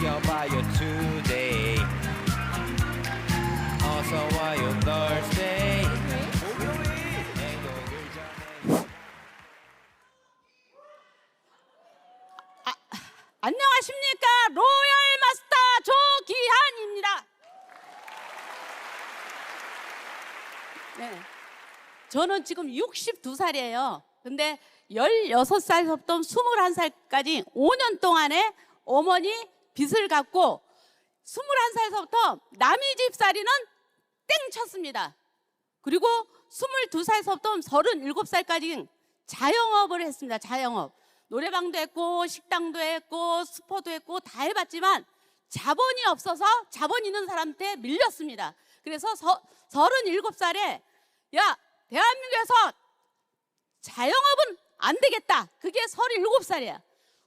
느껴봐요 today. 어서 와요 Thursday. 행복을 전해. 안녕하십니까, 로얄 마스터 조기한입니다. 네, 저는 지금 62살이에요. 근데 16살부터 21살까지 5년 동안에 어머니 빚을 갚고 21살서부터 남의 집 살이는 땡 쳤습니다. 그리고 22살서부터 37살까지 자영업을 했습니다. 자영업. 노래방도 했고 식당도 했고 스포도 했고 다 해봤지만 자본이 없어서 자본 있는 사람한테 밀렸습니다. 그래서 37살에 야, 대한민국에서 자영업은 안 되겠다. 그게 37살이야.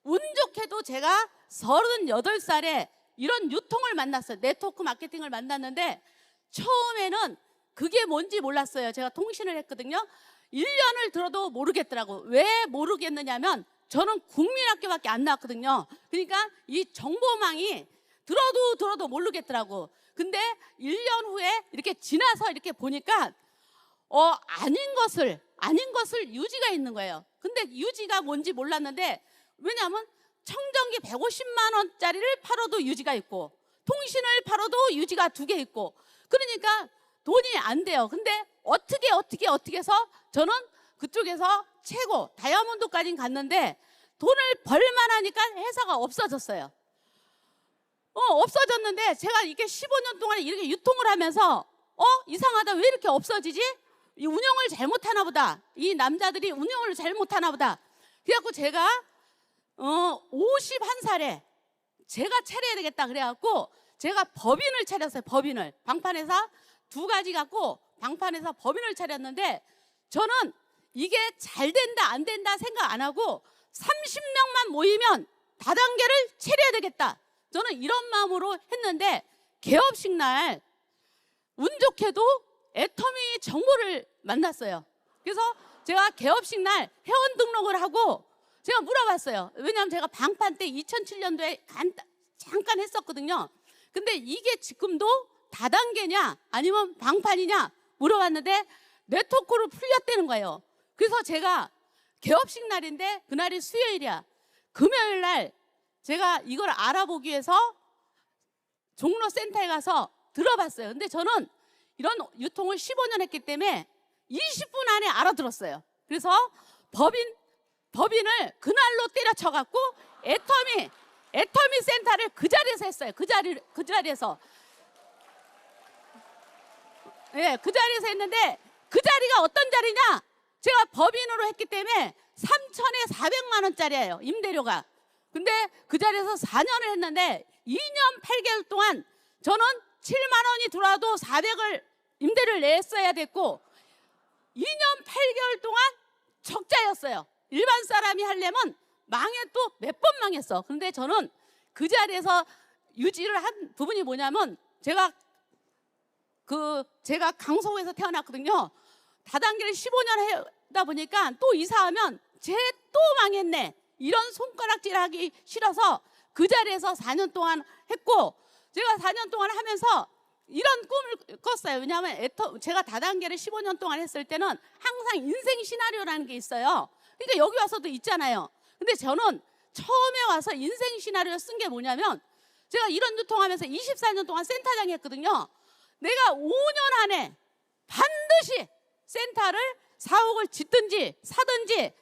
운 좋게도 제가 38살에 이런 유통을 만났어요. 네트워크 마케팅을 만났는데 처음에는 그게 뭔지 몰랐어요. 제가 통신을 했거든요. 1년을 들어도 모르겠더라고. 왜 모르겠느냐면 저는 국민학교밖에 안 나왔거든요. 그러니까 이 정보망이 들어도 모르겠더라고. 근데 1년 후에 이렇게 지나서 이렇게 보니까 아닌 것을 유지가 있는 거예요. 근데 유지가 뭔지 몰랐는데 왜냐하면 청정기 150만 원짜리를 팔아도 유지가 있고 통신을 팔아도 유지가 2개 있고 그러니까 돈이 안 돼요. 근데 어떻게 해서 저는 그쪽에서 최고 다이아몬드까지 갔는데 돈을 벌만 하니까 회사가 없어졌어요. 없어졌는데 제가 이게 15년 동안 이렇게 유통을 하면서 이상하다. 왜 이렇게 없어지지? 이 운영을 잘못하나 보다. 이 남자들이 운영을 잘못하나 보다. 그래갖고 제가 51살에 제가 차려야 되겠다 그래갖고 제가 법인을 차렸어요. 법인을. 방판회사 2가지 갖고 방판회사 법인을 차렸는데 저는 이게 잘 된다 안 된다 생각 안 하고 30명만 모이면 다단계를 차려야 되겠다. 저는 이런 마음으로 했는데 개업식 날 운 좋게도 애터미 정보를 만났어요. 그래서 제가 개업식 날 회원 등록을 하고 제가 물어봤어요. 왜냐하면 제가 방판 때 2007년도에 잠깐 했었거든요. 근데 이게 지금도 다단계냐 아니면 방판이냐 물어봤는데 네트워크로 풀렸다는 거예요. 그래서 제가 개업식 날인데 그날이 수요일이야. 금요일 날 제가 이걸 알아보기 위해서 종로센터에 가서 들어봤어요. 근데 저는 이런 유통을 15년 했기 때문에 20분 안에 알아들었어요. 그래서 법인을 그날로 때려쳐갖고 애터미 센터를 그 자리에서 했어요. 그 자리에서. 예, 그 자리에서 했는데 그 자리가 어떤 자리냐? 제가 법인으로 했기 때문에 3,400만 원짜리예요. 임대료가. 근데 그 자리에서 4년을 했는데 2년 8개월 동안 저는 7만 원이 들어와도 400을 임대를 냈어야 됐고 2년 8개월 동안 적자였어요. 일반 사람이 하려면 망해도 몇 번 망했어. 근데 저는 그 자리에서 유지를 한 부분이 뭐냐면 제가 강서구에서 태어났거든요. 다단계를 15년 하다 보니까 또 이사하면 쟤 또 망했네. 이런 손가락질 하기 싫어서 그 자리에서 4년 동안 했고 제가 4년 동안 하면서 이런 꿈을 꿨어요. 왜냐하면 제가 다단계를 15년 동안 했을 때는 항상 인생 시나리오라는 게 있어요. 그러니까 여기 와서도 있잖아요. 근데 저는 처음에 와서 인생 시나리오 쓴 게 뭐냐면 제가 이런 유통하면서 24년 동안 센터장 했거든요. 내가 5년 안에 반드시 센터를 사옥을 짓든지 사든지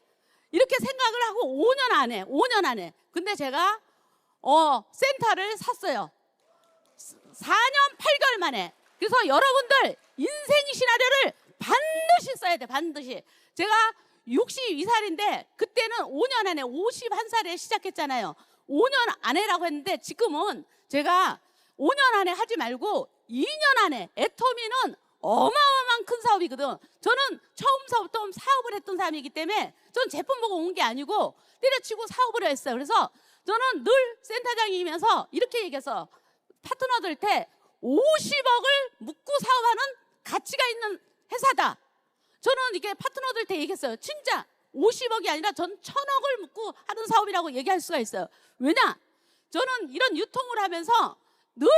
이렇게 생각을 하고 5년 안에 근데 제가 센터를 샀어요. 4년 8개월 만에. 그래서 여러분들 인생 시나리오를 반드시 써야 돼. 반드시. 제가 62살인데 그때는 5년 안에 51살에 시작했잖아요. 5년 안에라고 했는데 지금은 제가 5년 안에 하지 말고 2년 안에. 애터미는 어마어마한 큰 사업이거든. 저는 처음서부터 사업을 했던 사람이기 때문에 저는 제품 보고 온 게 아니고 때려치고 사업을 했어요. 그래서 저는 늘 센터장이면서 이렇게 얘기해서 파트너들한테 50억을 묻고 사업하는 가치가 있는 회사다. 저는 이게 파트너들한테 얘기했어요. 진짜 50억이 아니라 전 1,000억을 묻고 하는 사업이라고 얘기할 수가 있어요. 왜냐? 저는 이런 유통을 하면서 늘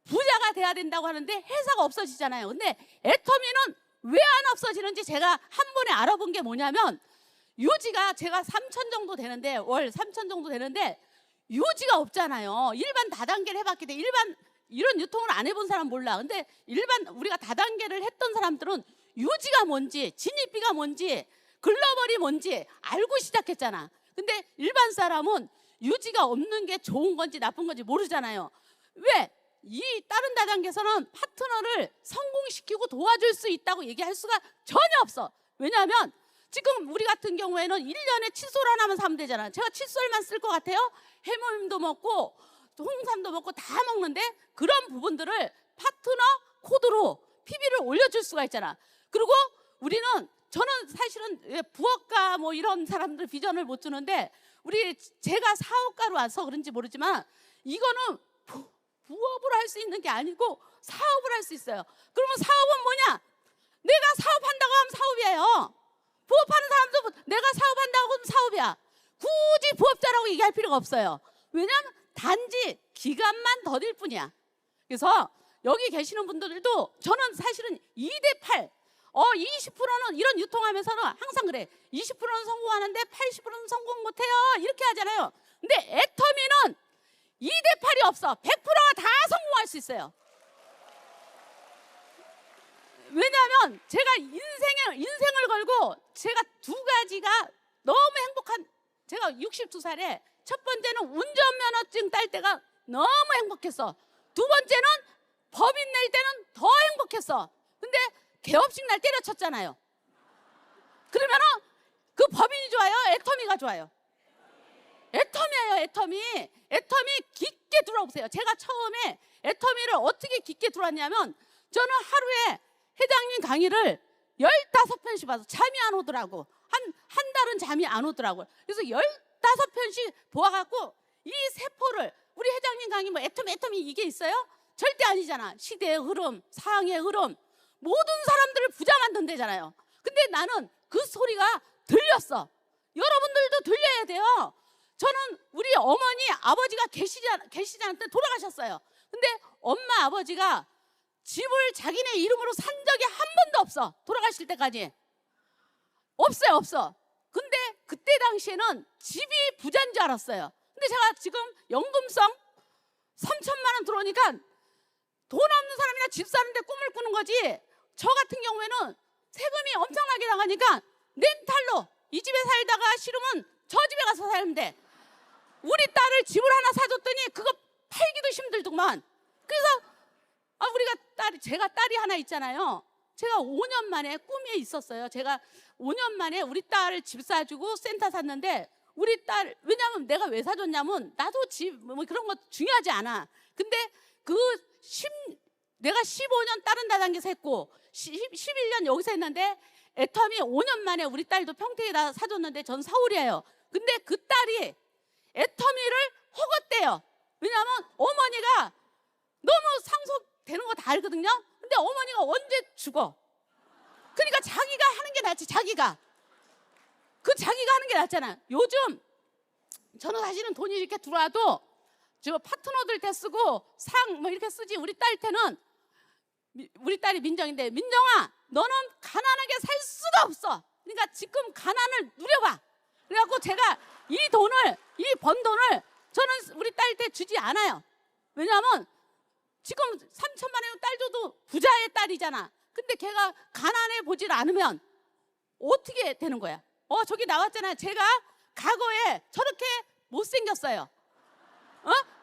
부자가 돼야 된다고 하는데 회사가 없어지잖아요. 근데 애터미는 왜 안 없어지는지 제가 한 번에 알아본 게 뭐냐면, 유지가 제가 3천 정도 되는데, 월 3천 정도 되는데 유지가 없잖아요. 일반 다단계를 해봤기 때문에, 일반 이런 유통을 안 해본 사람 몰라. 근데 일반 우리가 다단계를 했던 사람들은 유지가 뭔지, 진입비가 뭔지, 글로벌이 뭔지 알고 시작했잖아. 근데 일반 사람은 유지가 없는 게 좋은 건지 나쁜 건지 모르잖아요. 왜? 이 다른 다단계에서는 파트너를 성공시키고 도와줄 수 있다고 얘기할 수가 전혀 없어. 왜냐하면 지금 우리 같은 경우에는 1년에 칫솔 하나만 사면 되잖아요. 제가 칫솔만 쓸 것 같아요? 해모임도 먹고 홍삼도 먹고 다 먹는데, 그런 부분들을 파트너 코드로 PB를 올려줄 수가 있잖아. 그리고 저는 사실은 부업가 뭐 이런 사람들 비전을 못 주는데, 제가 사업가로 와서 그런지 모르지만 이거는 부업을 할 수 있는 게 아니고 사업을 할 수 있어요. 그러면 사업은 뭐냐? 내가 사업한다고 하면 사업이에요. 부업하는 사람도 내가 사업한다고 하면 사업이야. 굳이 부업자라고 얘기할 필요가 없어요. 왜냐하면 단지 기간만 더딜 뿐이야. 그래서 여기 계시는 분들도 저는 사실은 2대8, 20%는 이런 유통하면서는 항상 그래. 20%는 성공하는데 80%는 성공 못해요. 이렇게 하잖아요. 근데 애터미는 2대8이 없어. 100%가 다 성공할 수 있어요. 왜냐하면 제가 인생을 걸고 제가 두 가지가 너무 행복한, 제가 62살에 첫 번째는 운전면허증 딸 때가 너무 행복했어. 두 번째는 법인 낼 때는 더 행복했어. 근데 개업식 날 때려쳤잖아요. 그러면은 그 법인이 좋아요? 애터미가 좋아요? 애터미예요. 애터미 깊게 들어보세요. 제가 처음에 애터미를 어떻게 깊게 들어왔냐면, 저는 하루에 회장님 강의를 15편씩 봐서 잠이 안 오더라고. 한 달은 잠이 안 오더라고요. 그래서 15편씩 보아갖고 이 세포를, 우리 회장님 강의 뭐 애터미 이게 있어요? 절대 아니잖아. 시대의 흐름, 상황의 흐름, 모든 사람들을 부자 만든대잖아요. 근데 나는 그 소리가 들렸어. 여러분들도 들려야 돼요. 저는 우리 어머니, 아버지가 계시지 않을 때 돌아가셨어요. 근데 엄마, 아버지가 집을 자기네 이름으로 산 적이 한 번도 없어. 돌아가실 때까지. 없어. 근데 그때 당시에는 집이 부자인 줄 알았어요. 근데 제가 지금 연금성 3천만 원 들어오니까 돈 없는 사람이나 집 사는데 꿈을 꾸는 거지. 저 같은 경우에는 세금이 엄청나게 나가니까 렌탈로, 이 집에 살다가 싫으면 저 집에 가서 살면 돼. 우리 딸을 집을 하나 사줬더니 그거 팔기도 힘들더만. 그래서 제가 딸이 하나 있잖아요. 제가 5년 만에 꿈이 있었어요. 제가 5년 만에 우리 딸을 집 사주고 센터 샀는데, 우리 딸, 왜냐면 내가 왜 사줬냐면, 나도 집 뭐 그런 거 중요하지 않아. 근데 내가 15년 다른 다단계에서 했고 11년 여기서 했는데, 애터미 5년 만에 우리 딸도 평택에다 사줬는데, 전 서울이에요. 근데 그 딸이 애터미를 허겄대요. 왜냐하면 어머니가 너무 상속되는 거 다 알거든요. 근데 어머니가 언제 죽어? 그러니까 자기가 하는 게 낫지. 자기가 하는 게 낫잖아. 요즘 저는 사실은 돈이 이렇게 들어와도 저 파트너들 때 쓰고 상 뭐 이렇게 쓰지. 우리 딸 때는, 우리 딸이 민정인데, 민정아 너는 가난하게 살 수가 없어. 그러니까 지금 가난을 누려봐. 그래갖고 제가 이 번 돈을 저는 우리 딸 때 주지 않아요. 왜냐하면 지금 3천만 원 딸 줘도 부자의 딸이잖아. 근데 걔가 가난해 보질 않으면 어떻게 되는 거야? 저기 나왔잖아요. 제가 과거에 저렇게 못생겼어요.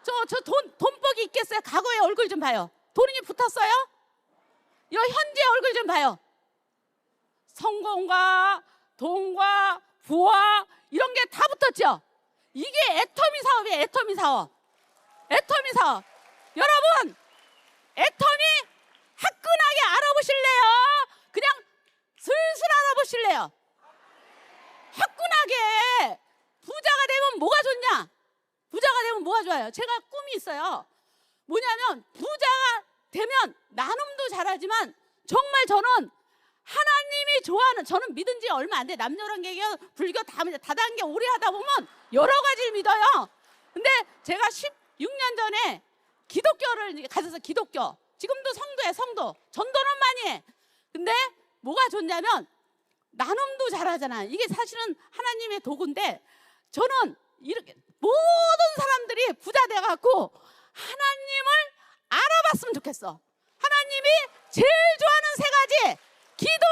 저 돈복이 있겠어요? 과거의 얼굴 좀 봐요. 돈이 붙었어요? 현재 얼굴 좀 봐요. 성공과 돈과 부와 이런 게 다 붙었죠. 이게 애터미 사업이에요. 애터미 사업. 여러분, 애터미 화끈하게 알아보실래요? 그냥 슬슬 알아보실래요? 화끈하게. 부자가 되면 뭐가 좋냐? 부자가 되면 뭐가 좋아요? 제가 꿈이 있어요. 뭐냐면, 부자가 되면 나눔도 잘하지만, 정말 저는 하나님이 좋아하는, 저는 믿은 지 얼마 안 돼. 남녀란 개교, 불교 다단계 오래 하다 보면 여러 가지를 믿어요. 근데 제가 16년 전에 기독교를 이제 가져서 기독교, 지금도 성도야, 성도. 전도는 많이 해. 근데 뭐가 좋냐면 나눔도 잘하잖아. 이게 사실은 하나님의 도구인데, 저는 이렇게 모든 사람들이 부자 돼갖고 하나님을 알아봤으면 좋겠어. 하나님이 제일 좋아하는 세 가지: 기도,